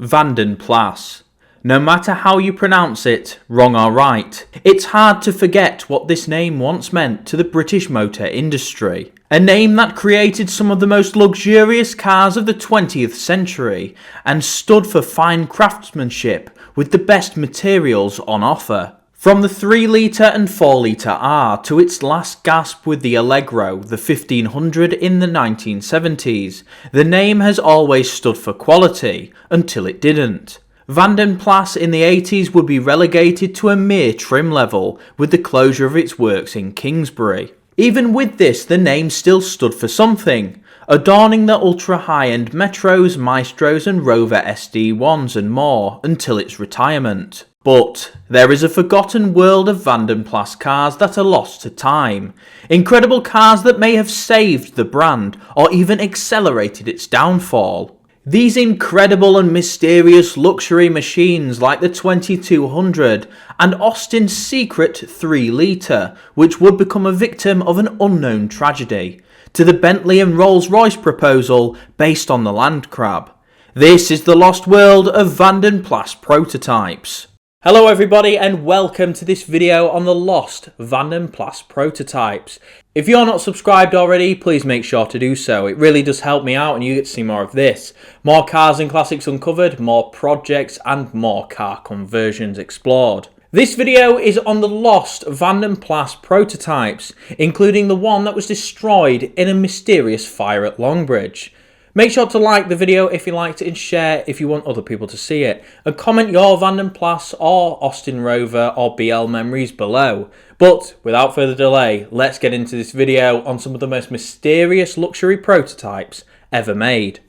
Vanden Plas. No matter how you pronounce it, wrong or right, it's hard to forget what this name once meant to the British motor industry. A name that created some of the most luxurious cars of the 20th century and stood for fine craftsmanship with the best materials on offer. From the 3-litre and 4-litre R to its last gasp with the Allegro, the 1500 in the 1970s, the name has always stood for quality, until it didn't. Vanden Plas in the 80s would be relegated to a mere trim level with the closure of its works in Kingsbury. Even with this, the name still stood for something, adorning the ultra-high-end Metros, Maestros and Rover SD1s and more until its retirement. But there is a forgotten world of Vanden Plas cars that are lost to time. Incredible cars that may have saved the brand or even accelerated its downfall. These incredible and mysterious luxury machines like the 2200 and Austin's secret 3-litre, which would become a victim of an unknown tragedy, to the Bentley and Rolls-Royce proposal based on the Landcrab. This is the lost world of Vanden Plas prototypes. Hello everybody and welcome to this video on the lost Vanden Plas prototypes. If you're not subscribed already, please make sure to do so. It really does help me out and you get to see more of this. More cars and classics uncovered, more projects and more car conversions explored. This video is on the lost Vanden Plas prototypes, including the one that was destroyed in a mysterious fire at Longbridge. Make sure to like the video if you liked it and share if you want other people to see it. And comment your Vanden Plas or Austin Rover or BL memories below. But without further delay, let's get into this video on some of the most mysterious luxury prototypes ever made.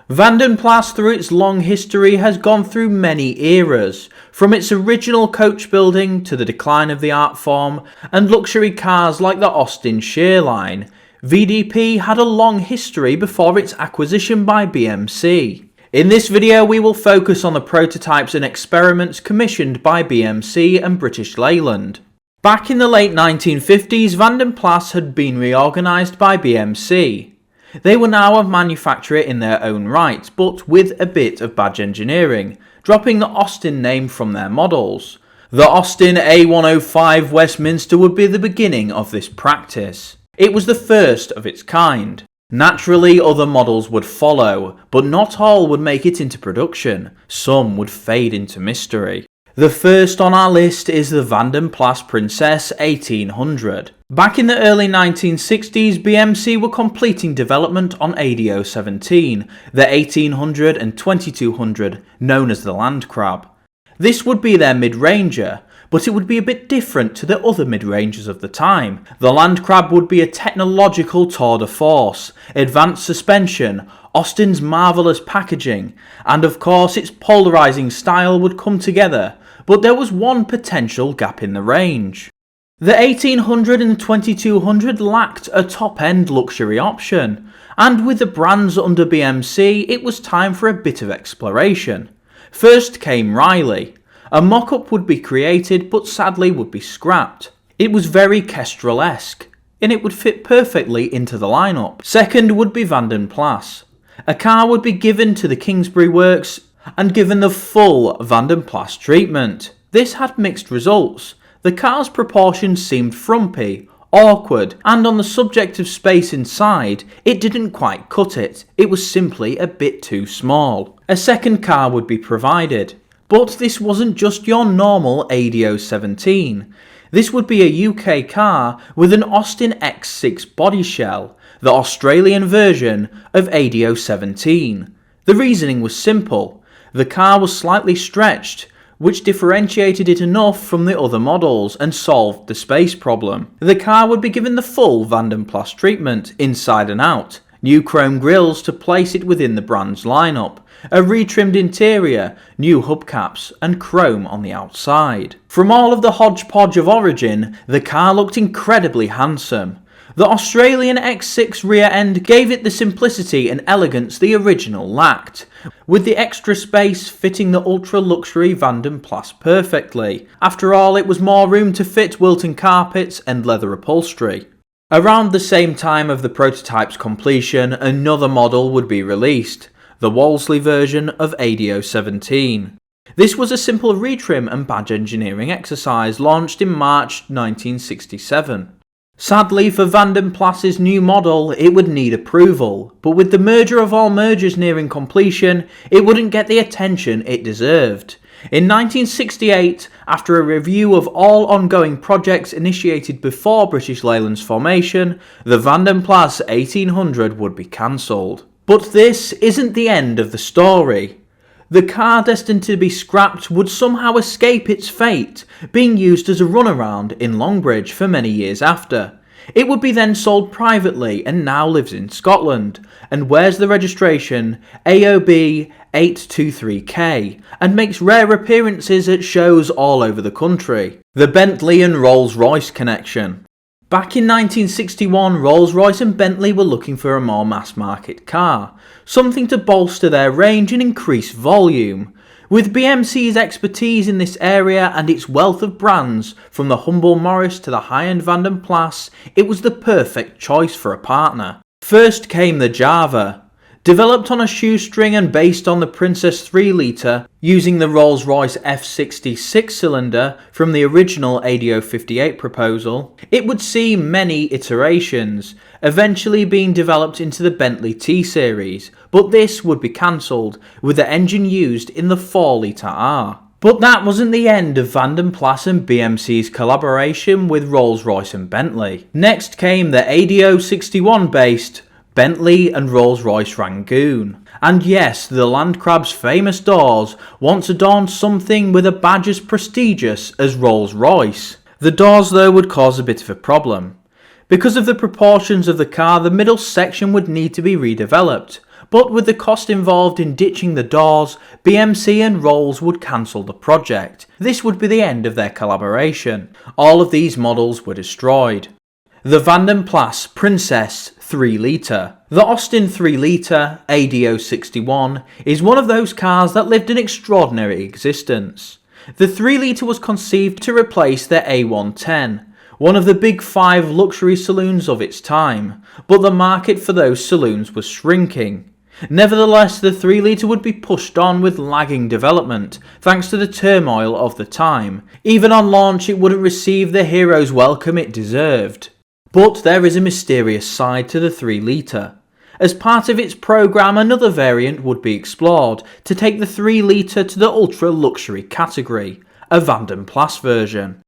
Vanden Plas through its long history has gone through many eras, from its original coach building to the decline of the art form and luxury cars like the Austin shear line. VDP had a long history before its acquisition by BMC. In this video we will focus on the prototypes and experiments commissioned by BMC and British Leyland. Back in the late 1950s, Vanden Plas had been reorganised by BMC. They were now a manufacturer in their own right, but with a bit of badge engineering, dropping the Austin name from their models. The Austin A105 Westminster would be the beginning of this practice. It was the first of its kind. Naturally, other models would follow, but not all would make it into production. Some would fade into mystery. The first on our list is the Vanden Plas Princess 1800. Back in the early 1960s, BMC were completing development on AD017, the 1800 and 2200, known as the Landcrab. This would be their mid-ranger, but it would be a bit different to the other mid-rangers of the time. The Landcrab would be a technological tour de force, advanced suspension, Austin's marvellous packaging, and of course its polarising style would come together, but there was one potential gap in the range. The 1800 and 2200 lacked a top-end luxury option, and with the brands under BMC it was time for a bit of exploration. First came Riley. A mock-up would be created but sadly would be scrapped. It was very Kestrel-esque, and it would fit perfectly into the lineup. Second would be Vanden Plas. A car would be given to the Kingsbury works and given the full Vanden Plas treatment. This had mixed results. The car's proportions seemed frumpy, awkward, and on the subject of space inside, it didn't quite cut it. It was simply a bit too small. A second car would be provided. But this wasn't just your normal AD017. This would be a UK car with an Austin X6 body shell, the Australian version of AD017. The reasoning was simple. The car was slightly stretched, which differentiated it enough from the other models and solved the space problem. The car would be given the full Vanden Plas treatment, inside and out. New chrome grills to place it within the brand's lineup, a retrimmed interior, new hubcaps and chrome on the outside. From all of the hodgepodge of origin, the car looked incredibly handsome. The Australian X6 rear end gave it the simplicity and elegance the original lacked, with the extra space fitting the ultra-luxury Vanden Plas perfectly. After all, it was more room to fit Wilton carpets and leather upholstery. Around the same time of the prototype's completion, another model would be released. the Wolseley version of ADO17. This was a simple retrim and badge engineering exercise launched in March 1967. Sadly for Vanden Plas's new model, it would need approval, but with the merger of all mergers nearing completion, it wouldn't get the attention it deserved. In 1968, after a review of all ongoing projects initiated before British Leyland's formation, the Vanden Plas 1800 would be cancelled. But this isn't the end of the story. The car destined to be scrapped would somehow escape its fate, being used as a runaround in Longbridge for many years after. It would be then sold privately and now lives in Scotland, and wears the registration AOB 823K and makes rare appearances at shows all over the country. The Bentley and Rolls-Royce connection. Back in 1961, Rolls-Royce and Bentley were looking for a more mass-market car, something to bolster their range and increase volume. With BMC's expertise in this area and its wealth of brands, from the humble Morris to the high-end Vanden Plas, it was the perfect choice for a partner. First came the Java. Developed on a shoestring and based on the Princess 3 litre, using the Rolls-Royce F60 6-cylinder from the original ADO58 proposal, it would see many iterations, eventually being developed into the Bentley T-Series, but this would be cancelled, with the engine used in the 4 litre R. But that wasn't the end of Vanden Plas and BMC's collaboration with Rolls-Royce and Bentley. Next came the ADO61 based Bentley and Rolls-Royce Rangoon. And yes, the Landcrab's famous doors once adorned something with a badge as prestigious as Rolls-Royce. The doors though would cause a bit of a problem. Because of the proportions of the car, the middle section would need to be redeveloped. But with the cost involved in ditching the doors, BMC and Rolls would cancel the project. This would be the end of their collaboration. All of these models were destroyed. The Vanden Plas Princess 3 litre. The Austin 3 litre ADO61 is one of those cars that lived an extraordinary existence. The 3 litre was conceived to replace the A110, one of the big 5 luxury saloons of its time, but the market for those saloons was shrinking. Nevertheless, the 3 litre would be pushed on with lagging development, thanks to the turmoil of the time. Even on launch, it wouldn't receive the hero's welcome it deserved. But there is a mysterious side to the 3 litre. As part of its programme, another variant would be explored to take the 3 litre to the ultra luxury category, a Vanden Plas version.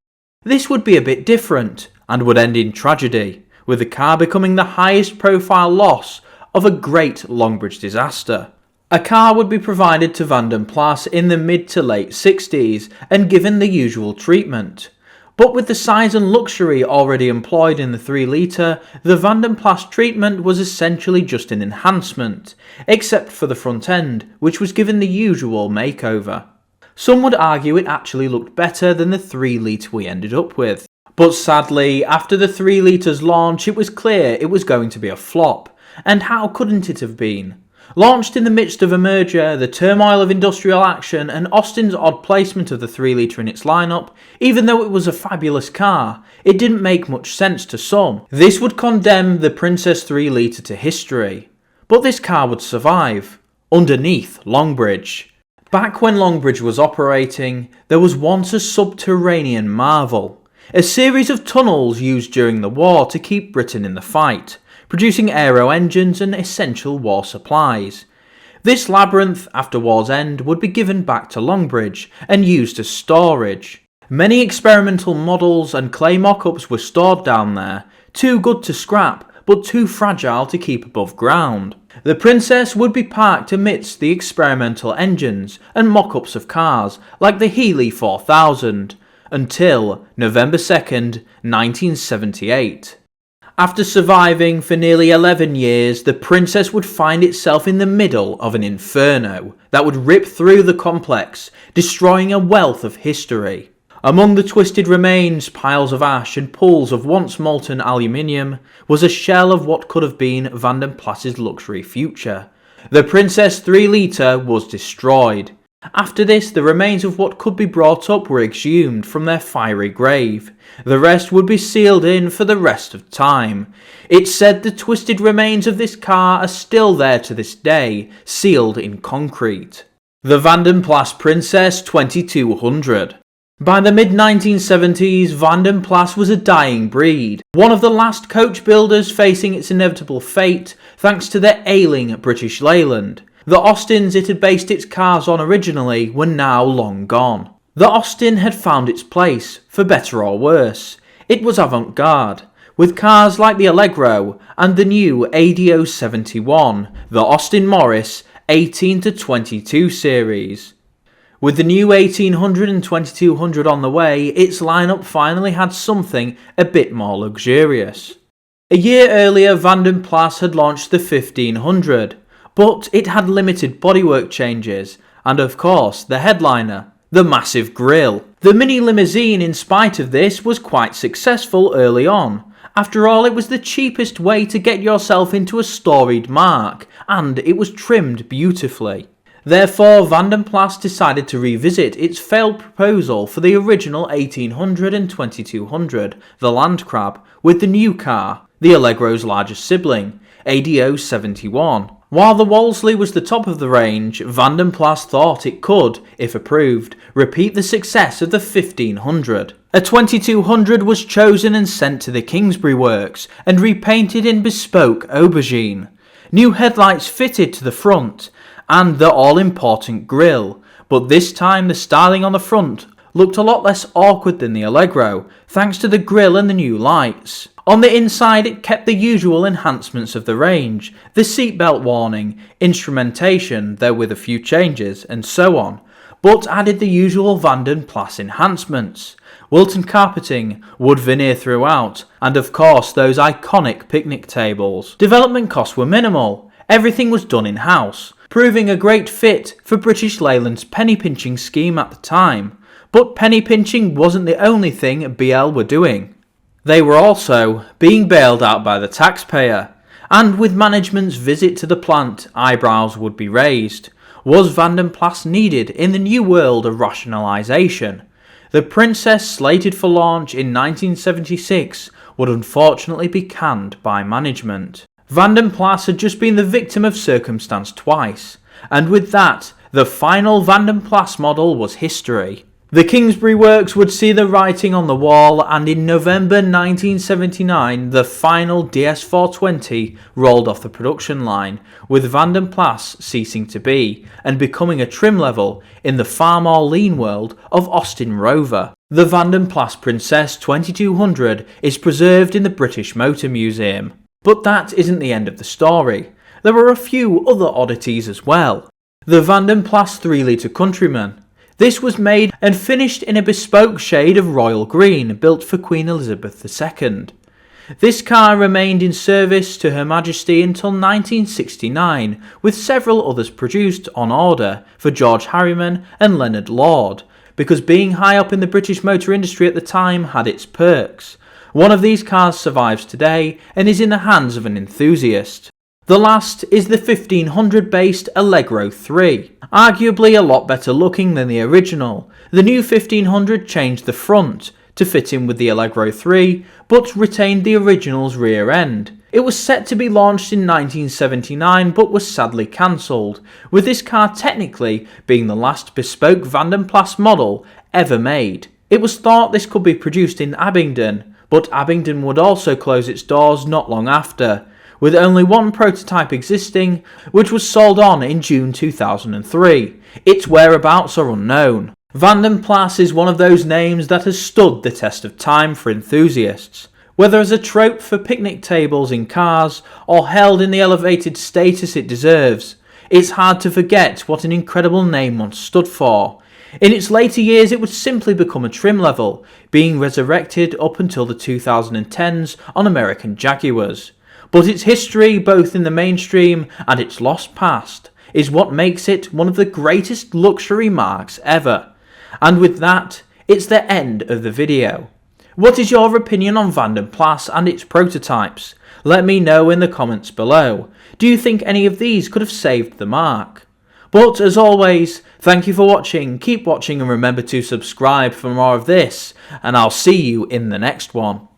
This would be a bit different and would end in tragedy, with the car becoming the highest profile loss of a great Longbridge disaster. A car would be provided to Vanden Plas in the mid to late 60s and given the usual treatment. But with the size and luxury already employed in the 3 litre, the Vanden Plas treatment was essentially just an enhancement, except for the front end, which was given the usual makeover. Some would argue it actually looked better than the 3 litre we ended up with. But sadly, after the 3 litre's launch, it was clear it was going to be a flop. And how couldn't it have been? Launched in the midst of a merger, the turmoil of industrial action, and Austin's odd placement of the 3 litre in its lineup, even though it was a fabulous car, it didn't make much sense to some. This would condemn the Princess 3 litre to history. But this car would survive, underneath Longbridge. Back when Longbridge was operating, there was once a subterranean marvel. A series of tunnels used during the war to keep Britain in the fight, producing aero engines and essential war supplies. This labyrinth, after war's end, would be given back to Longbridge and used as storage. Many experimental models and clay mock-ups were stored down there, too good to scrap, but too fragile to keep above ground. The Princess would be parked amidst the experimental engines and mock-ups of cars like the Healey 4000, until November 2nd, 1978. After surviving for nearly 11 years, the Princess would find itself in the middle of an inferno that would rip through the complex, destroying a wealth of history. Among the twisted remains, piles of ash and pools of once molten aluminium, was a shell of what could have been Vanden Plas's luxury future. The Princess 3 litre was destroyed. After this, the remains of what could be brought up were exhumed from their fiery grave. The rest would be sealed in for the rest of time. It's said the twisted remains of this car are still there to this day, sealed in concrete. The Vanden Plas Princess 2200. By the mid-1970s, Vanden Plas was a dying breed, one of the last coach builders facing its inevitable fate thanks to their ailing British Leyland. The Austins it had based its cars on originally were now long gone. The Austin had found its place, for better or worse. It was avant-garde, with cars like the Allegro and the new ADO 71, the Austin Morris 18 to 22 series. With the new 1800 and 2200 on the way, its lineup finally had something a bit more luxurious. A year earlier, Vanden Plas had launched the 1500, but it had limited bodywork changes, and of course the headliner, the massive grille. The mini limousine, in spite of this, was quite successful early on. After all, it was the cheapest way to get yourself into a storied marque, and it was trimmed beautifully. Therefore, Vanden Plas decided to revisit its failed proposal for the original 1800 and 2200, the Landcrab, with the new car, the Allegro's largest sibling, ADO 71. While the Wolseley was the top of the range, Vanden Plas thought it could, if approved, repeat the success of the 1500. A 2200 was chosen and sent to the Kingsbury Works and repainted in bespoke aubergine. New headlights fitted to the front, and the all-important grille, but this time the styling on the front looked a lot less awkward than the Allegro, thanks to the grille and the new lights. On the inside, it kept the usual enhancements of the range, the seatbelt warning, instrumentation, though with a few changes, and so on, but added the usual Vanden Plas enhancements. Wilton carpeting, wood veneer throughout, and of course those iconic picnic tables. Development costs were minimal, everything was done in-house, proving a great fit for British Leyland's penny pinching scheme at the time. But penny pinching wasn't the only thing BL were doing. They were also being bailed out by the taxpayer, and with management's visit to the plant, eyebrows would be raised. Was Vanden Plas needed in the new world of rationalisation? The Princess, slated for launch in 1976, would unfortunately be canned by management. Vanden Plas had just been the victim of circumstance twice, and with that, the final Vanden Plas model was history. The Kingsbury Works would see the writing on the wall, and in November 1979 the final DS420 rolled off the production line, with Vanden Plas ceasing to be, and becoming a trim level in the far more lean world of Austin Rover. The Vanden Plas Princess 2200 is preserved in the British Motor Museum. But that isn't the end of the story. There are a few other oddities as well. The Vanden Plas 3-litre Countryman. This was made and finished in a bespoke shade of royal green built for Queen Elizabeth II. This car remained in service to Her Majesty until 1969, with several others produced on order for George Harriman and Leonard Lord, because being high up in the British motor industry at the time had its perks. One of these cars survives today and is in the hands of an enthusiast. The last is the 1500-based Allegro 3, arguably a lot better looking than the original. The new 1500 changed the front to fit in with the Allegro 3, but retained the original's rear end. It was set to be launched in 1979, but was sadly cancelled, with this car technically being the last bespoke Vanden Plas model ever made. It was thought this could be produced in Abingdon, but Abingdon would also close its doors not long after, with only one prototype existing, which was sold on in June 2003. Its whereabouts are unknown. Vanden Plas is one of those names that has stood the test of time for enthusiasts. Whether as a trope for picnic tables in cars, or held in the elevated status it deserves, it's hard to forget what an incredible name once stood for. In its later years it would simply become a trim level, being resurrected up until the 2010s on American Jaguars. But its history, both in the mainstream and its lost past, is what makes it one of the greatest luxury marques ever. And with that, it's the end of the video. What is your opinion on Vanden Plas and its prototypes? Let me know in the comments below. Do you think any of these could have saved the marque? But as always, thank you for watching, keep watching and remember to subscribe for more of this, and I'll see you in the next one.